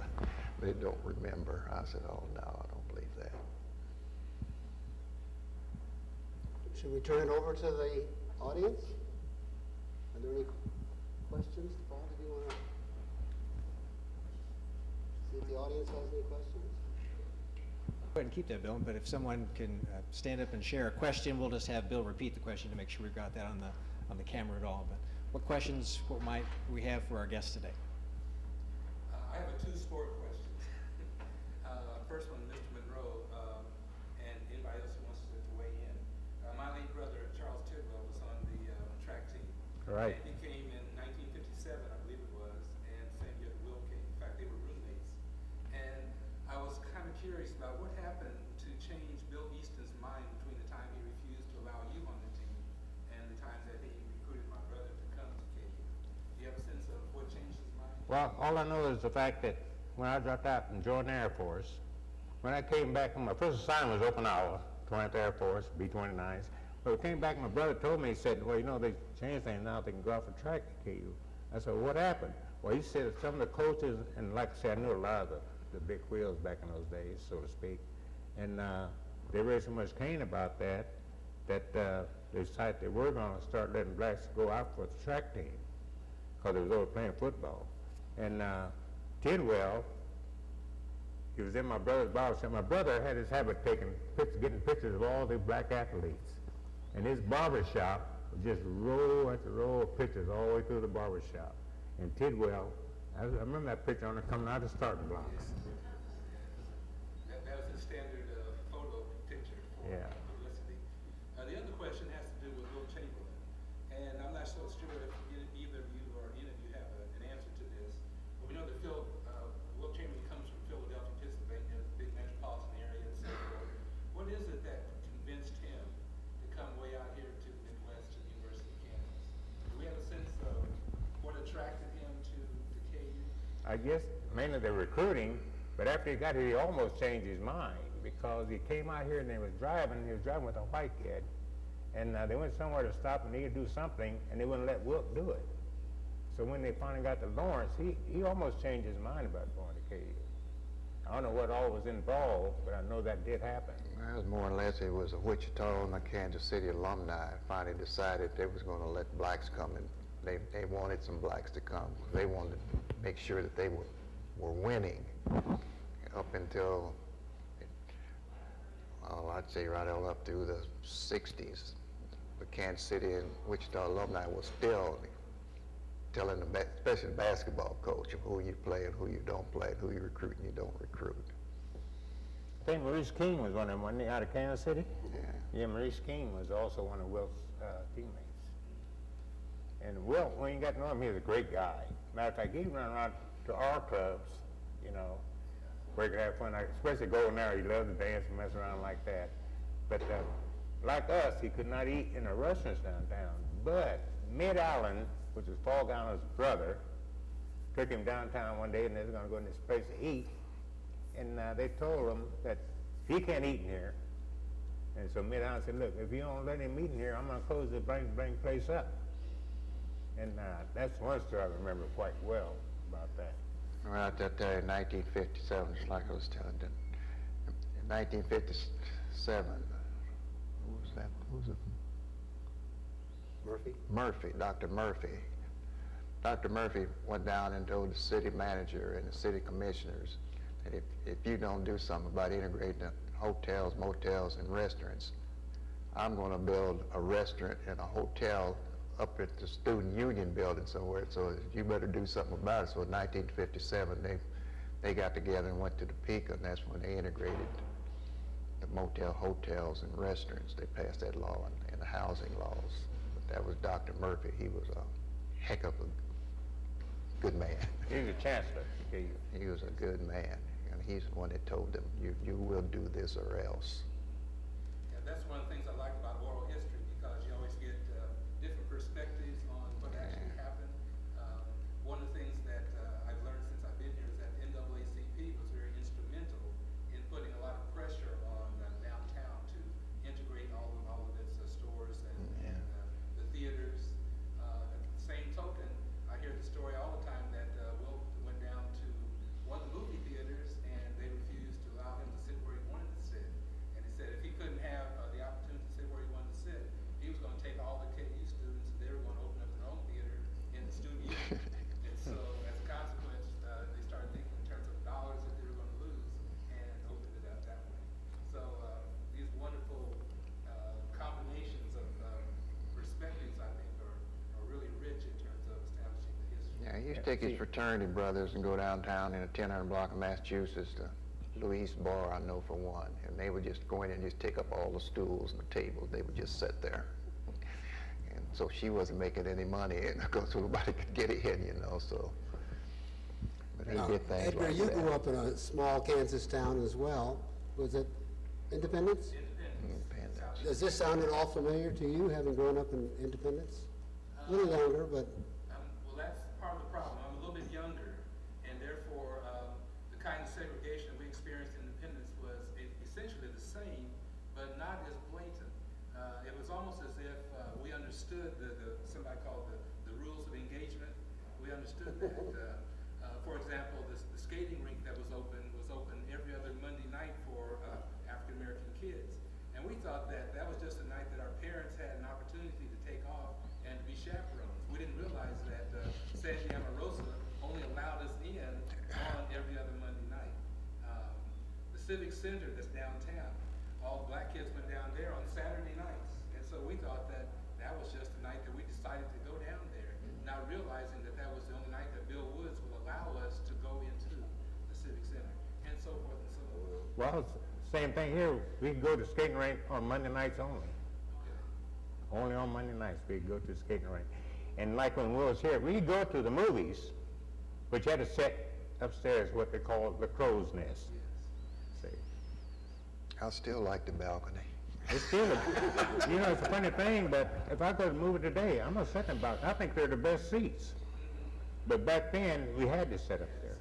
They don't remember. I said, oh, no, I don't believe that. Should we turn it over to the audience? Are there any questions? Paul, did you want to see if the audience has any questions? Go ahead and keep that, Bill, but if someone can stand up and share a question, we'll just have Bill repeat the question to make sure we've got that on the camera at all. But what questions, what might we have for our guests today? I have two sport questions. First one, Mr. Monroe, and anybody else who wants to weigh in. My late brother, Charles Tidwell, was on the track team. Right. And he came in 1957, I believe it was, and same year that Will came. In fact, they were roommates. And I was kind of curious about what happened to change Bill Easton's mind between the time he refused to allow you on the team and the time that he recruited my brother to come to KU. Do you have a sense of what changed his mind? Well, all I know is the fact that when I dropped out and joined the Air Force, when I came back, my first assignment was Okinawa, 20th Air Force, B-29s. But when I came back, my brother told me, he said, well, you know, they changed things now, they can go out for track at KU. I said, what happened? Well, he said some of the coaches, and like I said, I knew a lot of the big wheels back in those days, so to speak. And they raised so much cane about that, they decided they were going to start letting blacks go out for the track team, because they was over playing football. And Tidwell, he was in my brother's barber shop. My brother had his habit of taking pictures, getting pictures of all the black athletes. And his barber shop was just row after row of pictures all the way through the barber shop. And Tidwell, I remember that picture on it coming out of the starting blocks. That was the standard photo picture for publicity. The other question has to do with Will Chamberlain. And I'm not so sure if either of you or any of you have an answer to this. But we know that Will Chamberlain comes from Philadelphia, Pennsylvania, a big metropolitan area and so forth. What is it that convinced him to come way out here to the Midwest, to the University of Kansas? Do we have a sense of what attracted him to KU? I guess mainly the recruiting, but after he got here, he almost changed his mind because he came out here and he was driving with a white kid. And they went somewhere to stop and needed to do something, and they wouldn't let Wilt do it. So when they finally got to Lawrence, he almost changed his mind about going to KU. I don't know what all was involved, but I know that did happen. Well, it was more or less, it was a Wichita and a Kansas City alumni finally decided they was going to let blacks come, and they wanted some blacks to come. They wanted to make sure that they were winning up until, I'd say right all up through the 60s. The Kansas City and Wichita alumni was still telling especially the basketball coach, of who you play and who you don't play, who you recruit and you don't recruit. I think Maurice King was one of them, wasn't he, out of Kansas City? Yeah. Yeah, Maurice King was also one of Wilt's teammates. And Wilt, when you got to know him, he was a great guy. Matter of fact, he'd run around to our clubs, you know, where he could have fun, especially going there. He loved to dance and mess around like that. But like us, he could not eat in the restaurants downtown. But Mid Allen, which was Paul Gowner's brother, took him downtown one day and they were going to go in this place to eat. And they told him that he can't eat in here. And so Mid Allen said, look, if you don't let him eat in here, I'm going to close the blank place up. And that's one story I remember quite well about that. Well, out there in 1957, just like I was telling you, in 1957, who was that? Who was it? Murphy? Murphy, Dr. Murphy. Dr. Murphy went down and told the city manager and the city commissioners that if you don't do something about integrating the hotels, motels, and restaurants, I'm going to build a restaurant and a hotel up at the student union building somewhere, so you better do something about it. So in 1957, they got together and went to Topeka, and that's when they integrated the motel, hotels, and restaurants. They passed that law and the housing laws. But that was Dr. Murphy. He was a heck of a good man. He was a chancellor. He was a good man, and he's the one that told them, you will do this or else. Yeah, that's one of the things I like about oral history, because you always get different perspectives on what actually happened. One of the things that I've learned since I've been here is that the NAACP was very instrumental in putting a lot of pressure on downtown to integrate all of its stores and the theaters. At the same token, I hear the story all the time that Will went down to one of the movie theaters and they refused to allow him to sit where he wanted to sit. And he said if he couldn't have the opportunity to sit where he wanted to sit, he was going to take all the KU students and they were going to open up their own theater in the studio. And so as a consequence, they started thinking in terms of dollars that they were going to lose and opened it up that way. So these wonderful combinations of perspectives, I think, are really rich in terms of establishing the history. Yeah, he used to take his fraternity brothers and go downtown in a 1000 block of Massachusetts to Louise Bar, I know for one, and they would just go in and just take up all the stools and the tables. They would just sit there. And so she wasn't making any money because nobody could get in, you know, so. But he did things Edgar, like you that. grew up in a small Kansas town as well. Was it Independence? Independence. Does this sound at all familiar to you, having grown up in Independence? A little younger, but Well, that's part of the problem. I'm a little bit younger, and therefore the kind of segregation we experienced in Independence was essentially the same, but not as blatant. It was almost as if we understood somebody called the rules of engagement. We understood that. For example, the skating rink that was open every other Monday night for African American kids. And we thought that that was just a night that our parents had an opportunity to take off and to be chaperones. We didn't realize that Sandy Amarosa only allowed us in on every other Monday night. The Civic Center that's downtown, all the black kids went down there on Saturday nights. And so we thought that that was just the night that we decided to go down there, not realizing that that was the only night that Bill Woods will allow us to go into the Civic Center, and so forth and so on. Well, same thing here. We can go to skating rink on Monday nights only. Only on Monday nights we go to the skating rink. And like when Will was here, we go to the movies, but you had to sit upstairs, what they call the crow's nest. See, I still like the balcony. it's still, you know, it's a funny thing, but if I go to the movie today, I'm not sitting about. I think they're the best seats. But back then, we had to sit up there.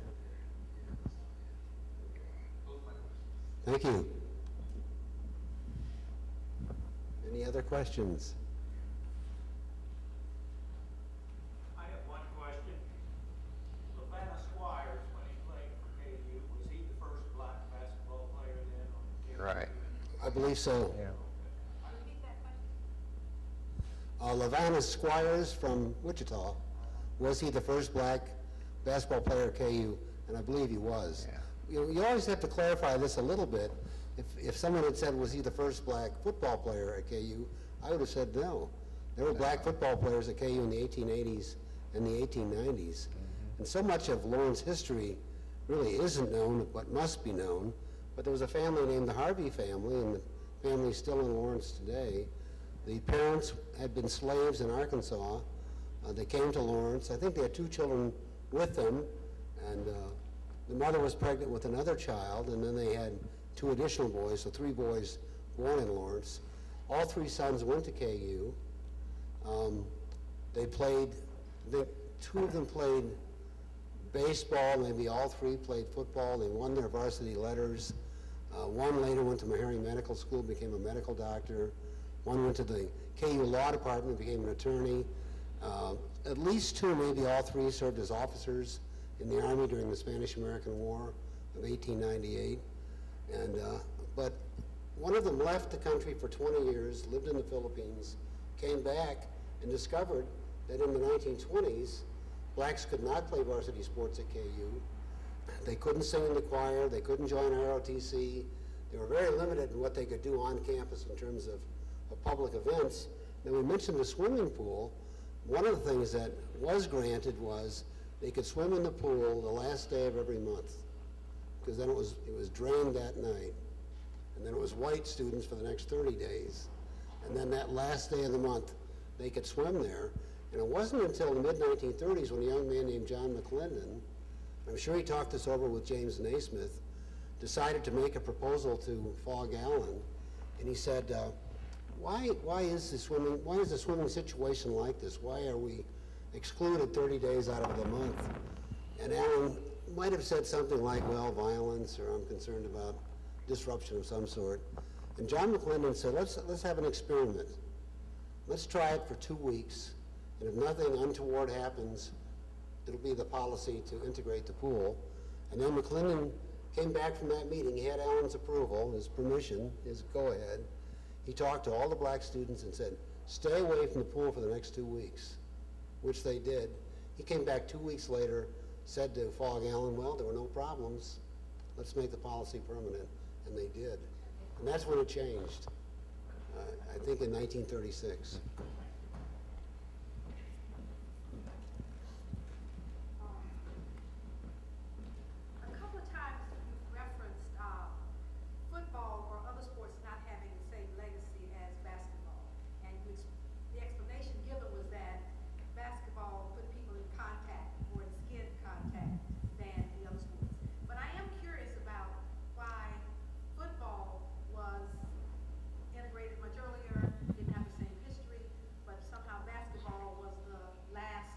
thank you. Any other questions? I have one question. Savannah Squires, when he played for KU, was he the first black basketball player then on KU? Right. I believe so. Yeah. Repeat that question. LaVanna Squires from Wichita, was he the first black basketball player at KU? And I believe he was. Yeah. You always have to clarify this a little bit. If someone had said, was he the first black football player at KU, I would have said no. There were black football players at KU in the 1880s and the 1890s. And so much of Lawrence history really isn't known, but must be known. But there was a family named the Harvey family, and the family's still in Lawrence today. The parents had been slaves in Arkansas. They came to Lawrence. I think they had 2 children with them, and the mother was pregnant with another child, and then they had 2 additional boys, so 3 boys born in Lawrence. All 3 sons went to KU. They played, I think 2 of them played baseball, maybe all 3 played football. They won their varsity letters. One later went to Meharry Medical School, became a medical doctor. One went to the KU Law Department, became an attorney. At least 2, maybe all 3, served as officers in the Army during the Spanish-American War of 1898. But one of them left the country for 20 years, lived in the Philippines, came back and discovered that in the 1920s, blacks could not play varsity sports at KU. They couldn't sing in the choir, they couldn't join ROTC. They were very limited in what they could do on campus in terms of public events. Now, we mentioned the swimming pool. One of the things that was granted was they could swim in the pool the last day of every month, because then it was drained that night. And then it was white students for the next 30 days. And then that last day of the month, they could swim there. And it wasn't until the mid-1930s when a young man named John McClendon, I'm sure he talked this over with James Naismith, decided to make a proposal to Fogg Allen and he said, why is the swimming situation like this? Why are we excluded 30 days out of the month? And Alan might have said something like, well, violence, or I'm concerned about disruption of some sort. And John McClendon said, let's have an experiment. Let's try it for 2 weeks, and if nothing untoward happens, it'll be the policy to integrate the pool. And then McClendon came back from that meeting. He had Alan's approval, his permission, his go-ahead. He talked to all the black students and said, stay away from the pool for the next 2 weeks, which they did. He came back 2 weeks later, said to Fog Allen, well, there were no problems. Let's make the policy permanent. And they did. And that's when it changed, I think in 1936. A couple of times you've referenced football or other sports not having the same legacy as basketball. And the explanation given was that basketball put people in contact, more in skin contact than the other sports. But I am curious about why football was integrated much earlier, didn't have the same history, but somehow basketball was the last,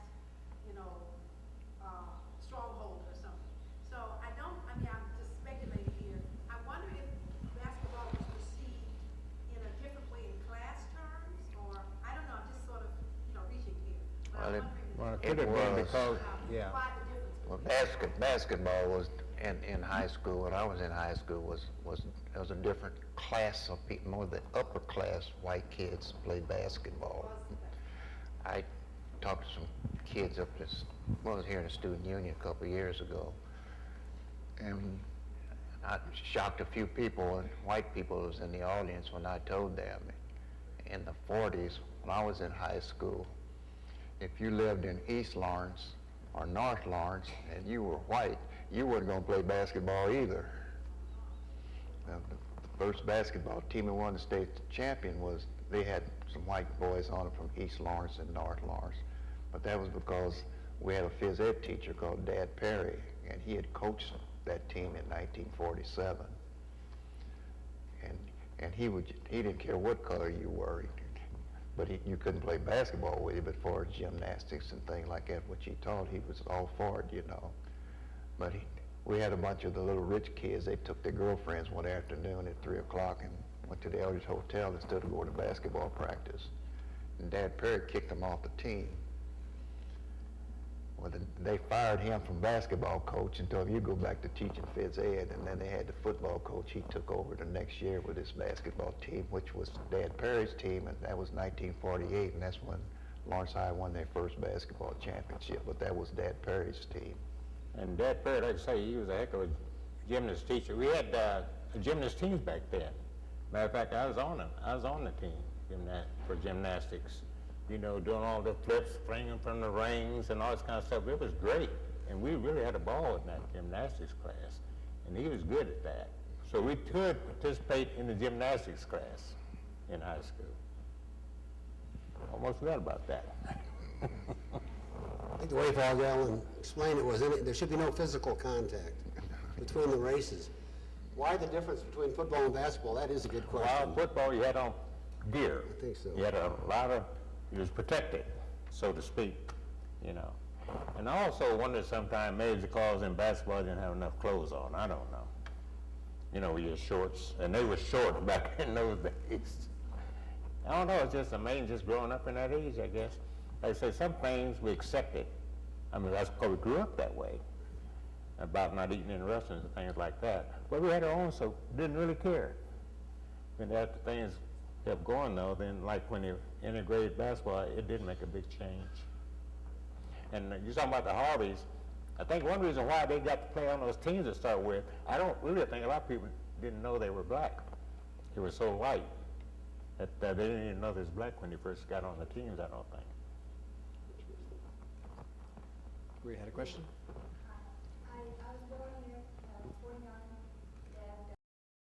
stronghold or something. So I'm just speculating here. I wonder if basketball was perceived in a different way in class terms, or, I don't know, I'm just sort of, reaching here. But I'm wondering It could have been because, yeah. why the difference. Well, basketball was in high school. When I was in high school, was a different class of people. More the upper class white kids played basketball. I talked to some kids up this. I was here in the student union a couple of years ago, and I shocked a few people, and white people was in the audience when I told them in the 40s when I was in high school, if you lived in East Lawrence or North Lawrence and you were white, you weren't going to play basketball either. The first basketball team that won the state champion they had some white boys on it from East Lawrence and North Lawrence. But that was because we had a phys ed teacher called Dad Perry, and he had coached that team in 1947. And he didn't care what color you were, but you couldn't play basketball with him. But for gymnastics and things like that, which he taught, he was all for it, But we had a bunch of the little rich kids. They took their girlfriends one afternoon at 3 o'clock and went to the Eldridge Hotel instead of going to basketball practice. And Dad Perry kicked them off the team. Well, they fired him from basketball coach and told him, you go back to teaching phys ed. And then they had the football coach. He took over the next year with this basketball team, which was Dad Perry's team, and that was 1948, and that's when Lawrence High won their first basketball championship. But that was Dad Perry's team. And Dad Perry, like I say, he was a heck of a gymnast teacher. We had gymnast teams back then. Matter of fact, I was on the team for gymnastics. Doing all the flips, springing from the rings and all this kind of stuff. It was great. And we really had a ball in that gymnastics class. And he was good at that. So we could participate in the gymnastics class in high school. Almost forgot about that. I think the way Fog Allen explained it was there should be no physical contact between the races. Why the difference between football and basketball? That is a good question. Well, football, you had on gear. I think so. You had a lot of, you was protected, so to speak, And I also wonder sometimes maybe because in basketball you didn't have enough clothes on. I don't know. With your shorts, and they were short back in those days. I don't know, it's just amazing just growing up in that age, I guess. Like I say, some things we accepted. I mean, that's because we grew up that way, about not eating in restaurants and things like that. But we had our own, so didn't really care. And after things kept going, though, then like when you integrated basketball, it did make a big change. And you're talking about the Harveys. I think one reason why they got to play on those teams to start with, I don't really think a lot of people didn't know they were black. They were so white that they didn't even know they was black when they first got on the teams, I don't think. We had a question? I was born